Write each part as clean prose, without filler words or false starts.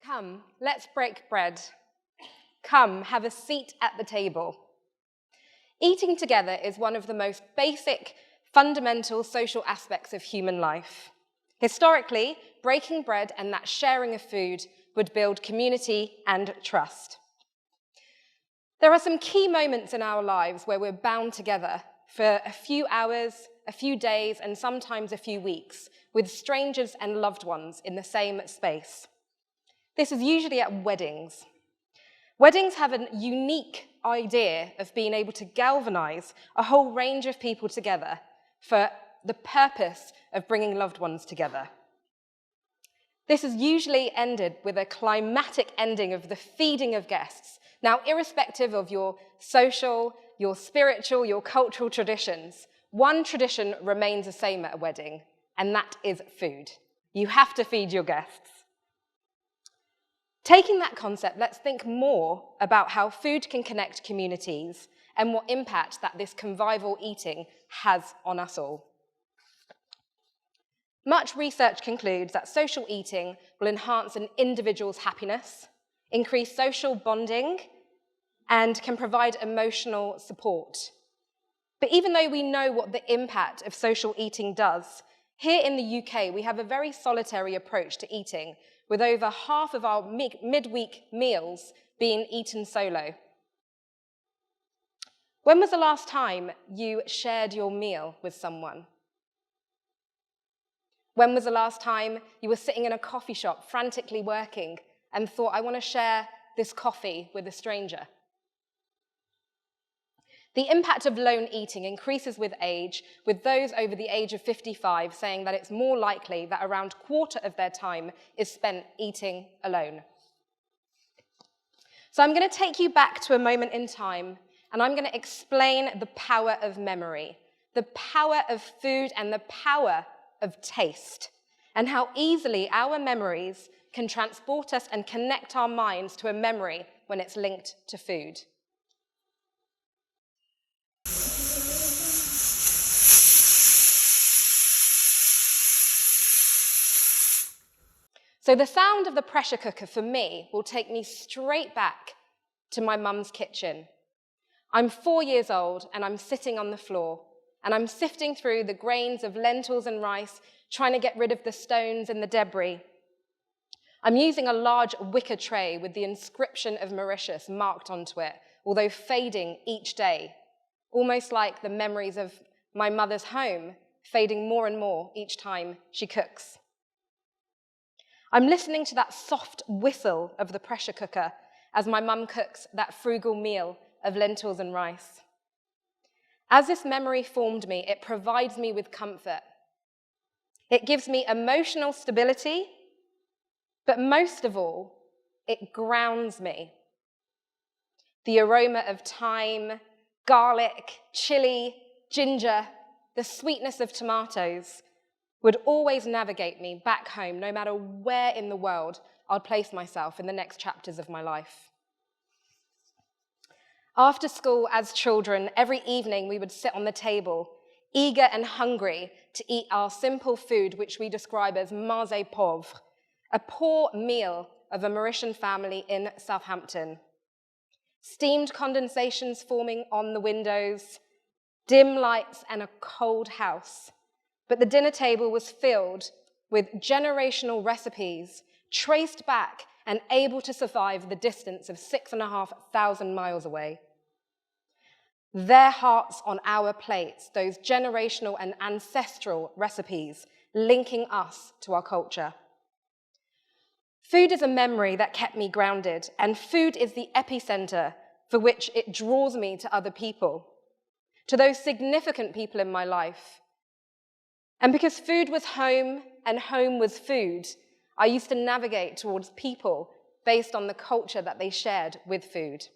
Come, let's break bread. Come, have a seat at the table. Eating together is one of the most basic, fundamental social aspects of human life. Historically, breaking bread and that sharing of food would build community and trust. There are some key moments in our lives where we're bound together for a few hours, a few days, and sometimes a few weeks, with strangers and loved ones in the same space. This is usually at weddings. Weddings have a unique idea of being able to galvanize a whole range of people together for the purpose of bringing loved ones together. This is usually ended with a climatic ending of the feeding of guests. Now, irrespective of your social, your spiritual, your cultural traditions, one tradition remains the same at a wedding, and that is food. You have to feed your guests. Taking that concept, let's think more about how food can connect communities and what impact that this convivial eating has on us all. Much research concludes that social eating will enhance an individual's happiness, increase social bonding, and can provide emotional support. But even though we know what the impact of social eating does, here in the UK, we have a very solitary approach to eating, with over half of our midweek meals being eaten solo. When was the last time you shared your meal with someone? When was the last time you were sitting in a coffee shop frantically working and thought, I want to share this coffee with a stranger? The impact of lone eating increases with age, with those over the age of 55 saying that it's more likely that around a quarter of their time is spent eating alone. So I'm going to take you back to a moment in time, and I'm going to explain the power of memory, the power of food, and the power of taste, and how easily our memories can transport us and connect our minds to a memory when it's linked to food. So the sound of the pressure cooker for me will take me straight back to my mum's kitchen. I'm 4 years old and I'm sitting on the floor and I'm sifting through the grains of lentils and rice, trying to get rid of the stones and the debris. I'm using a large wicker tray with the inscription of Mauritius marked onto it, although fading each day, almost like the memories of my mother's home fading more and more each time she cooks. I'm listening to that soft whistle of the pressure cooker as my mum cooks that frugal meal of lentils and rice. As this memory formed me, it provides me with comfort. It gives me emotional stability, but most of all, it grounds me. The aroma of thyme, garlic, chili, ginger, the sweetness of tomatoes would always navigate me back home, no matter where in the world I'd place myself in the next chapters of my life. After school, as children, every evening we would sit on the table, eager and hungry to eat our simple food, which we describe as mangé pauvre, a poor meal of a Mauritian family in Southampton. Steamed condensations forming on the windows, dim lights, and a cold house. But the dinner table was filled with generational recipes, traced back and able to survive the distance of 6,500 miles away. Their hearts on our plates, those generational and ancestral recipes linking us to our culture. Food is a memory that kept me grounded, and food is the epicenter for which it draws me to other people, to those significant people in my life. And because food was home and home was food, I used to navigate towards people based on the culture that they shared with food.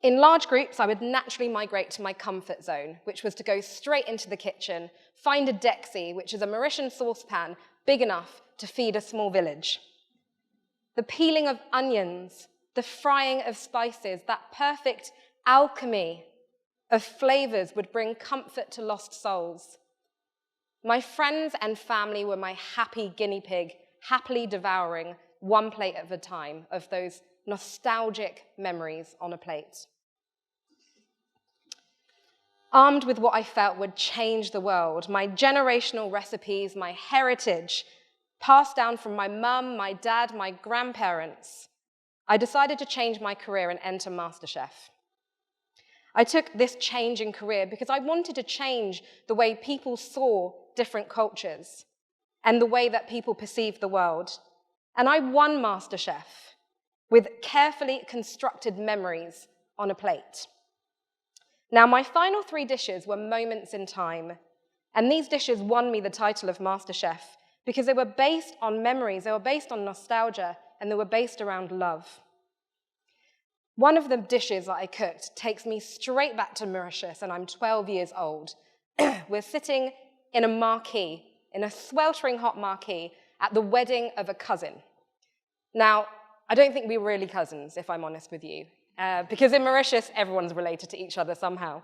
In large groups, I would naturally migrate to my comfort zone, which was to go straight into the kitchen, find a dexy, which is a Mauritian saucepan big enough to feed a small village. The peeling of onions, the frying of spices, that perfect alchemy of flavors would bring comfort to lost souls. My friends and family were my happy guinea pig, happily devouring one plate at a time, of those nostalgic memories on a plate. Armed with what I felt would change the world, my generational recipes, my heritage, passed down from my mum, my dad, my grandparents, I decided to change my career and enter MasterChef. I took this change in career because I wanted to change the way people saw different cultures and the way that people perceived the world. And I won MasterChef with carefully constructed memories on a plate. Now, my final 3 dishes were moments in time, and these dishes won me the title of MasterChef because they were based on memories, they were based on nostalgia, and they were based around love. One of the dishes that I cooked takes me straight back to Mauritius, and I'm 12 years old. We're sitting in a marquee, in a sweltering hot marquee, at the wedding of a cousin. Now, I don't think we were really cousins, if I'm honest with you, because in Mauritius, everyone's related to each other somehow.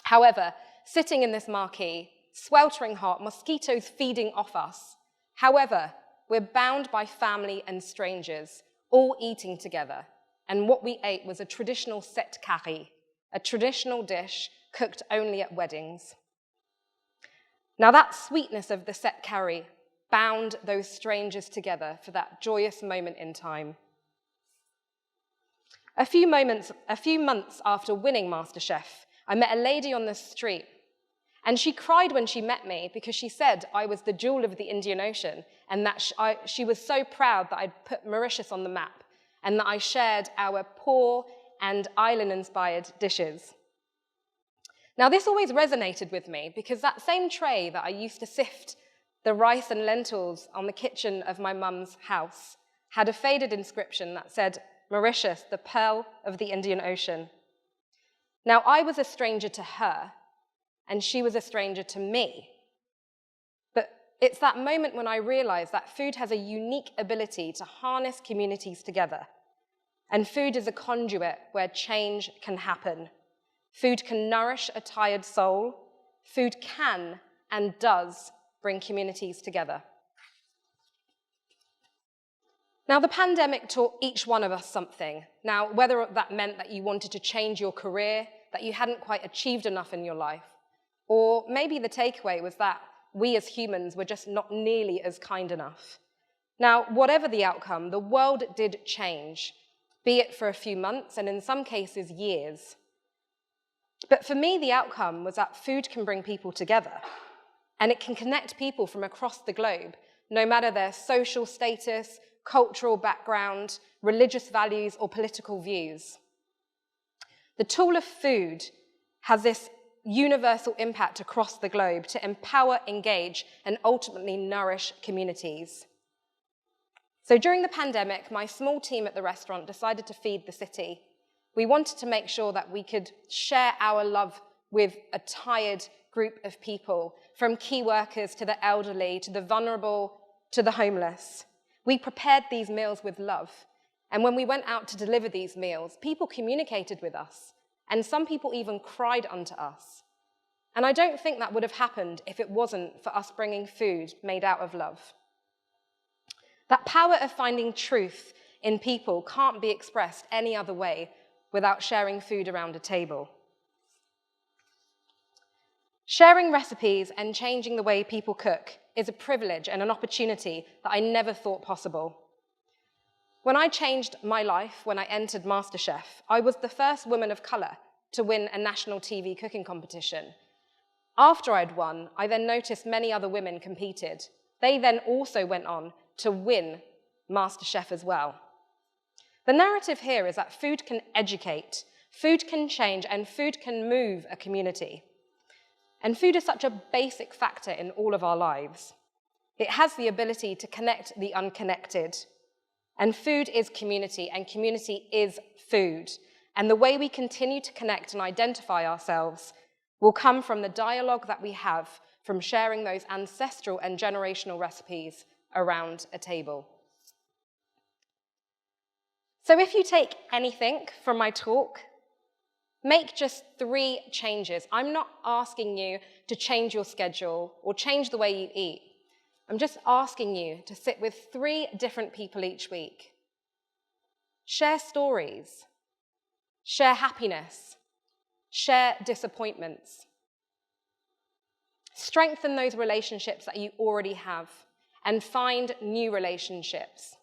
However, sitting in this marquee, sweltering hot, mosquitoes feeding off us. However, we're bound by family and strangers, all eating together. And what we ate was a traditional set curry, a traditional dish cooked only at weddings. Now that sweetness of the set curry bound those strangers together for that joyous moment in time. A few months after winning MasterChef, I met a lady on the street, and she cried when she met me because she said I was the jewel of the Indian Ocean, and that she was so proud that I'd put Mauritius on the map, and that I shared our poor and island-inspired dishes. Now, this always resonated with me because that same tray that I used to sift the rice and lentils on the kitchen of my mum's house had a faded inscription that said, "Mauritius, the pearl of the Indian Ocean." Now, I was a stranger to her, and she was a stranger to me. But it's that moment when I realized that food has a unique ability to harness communities together. And food is a conduit where change can happen. Food can nourish a tired soul. Food can and does bring communities together. Now, the pandemic taught each one of us something. Now, whether that meant that you wanted to change your career, that you hadn't quite achieved enough in your life, or maybe the takeaway was that we as humans were just not nearly as kind enough. Now, whatever the outcome, the world did change, be it for a few months and in some cases years. But for me, the outcome was that food can bring people together, and it can connect people from across the globe, no matter their social status, cultural background, religious values, or political views. The tool of food has this universal impact across the globe to empower, engage, and ultimately nourish communities. So during the pandemic, my small team at the restaurant decided to feed the city. We wanted to make sure that we could share our love with a tired group of people, from key workers to the elderly, to the vulnerable, to the homeless. We prepared these meals with love. And when we went out to deliver these meals, people communicated with us. And some people even cried unto us. And I don't think that would have happened if it wasn't for us bringing food made out of love. That power of finding truth in people can't be expressed any other way without sharing food around a table. Sharing recipes and changing the way people cook is a privilege and an opportunity that I never thought possible. When I changed my life, when I entered MasterChef, I was the first woman of colour to win a national TV cooking competition. After I'd won, I then noticed many other women competed. They then also went on to win MasterChef as well. The narrative here is that food can educate, food can change, and food can move a community. And food is such a basic factor in all of our lives. It has the ability to connect the unconnected. And food is community, and community is food. And the way we continue to connect and identify ourselves will come from the dialogue that we have from sharing those ancestral and generational recipes around a table. So if you take anything from my talk, make just 3 changes. I'm not asking you to change your schedule or change the way you eat, I'm just asking you to sit with 3 different people each week. Share stories, share happiness, share disappointments. Strengthen those relationships that you already have and find new relationships.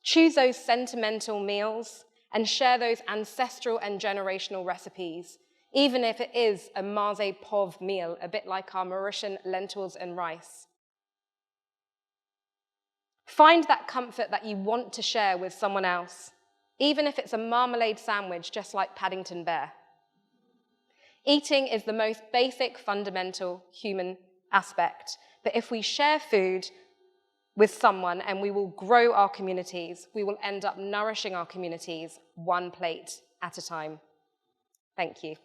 Choose those sentimental meals and share those ancestral and generational recipes, even if it is a Marse Pov meal, a bit like our Mauritian lentils and rice. Find that comfort that you want to share with someone else, even if it's a marmalade sandwich, just like Paddington Bear. Eating is the most basic, fundamental human aspect, but if we share food with someone and we will grow our communities, we will end up nourishing our communities 1 plate at a time. Thank you.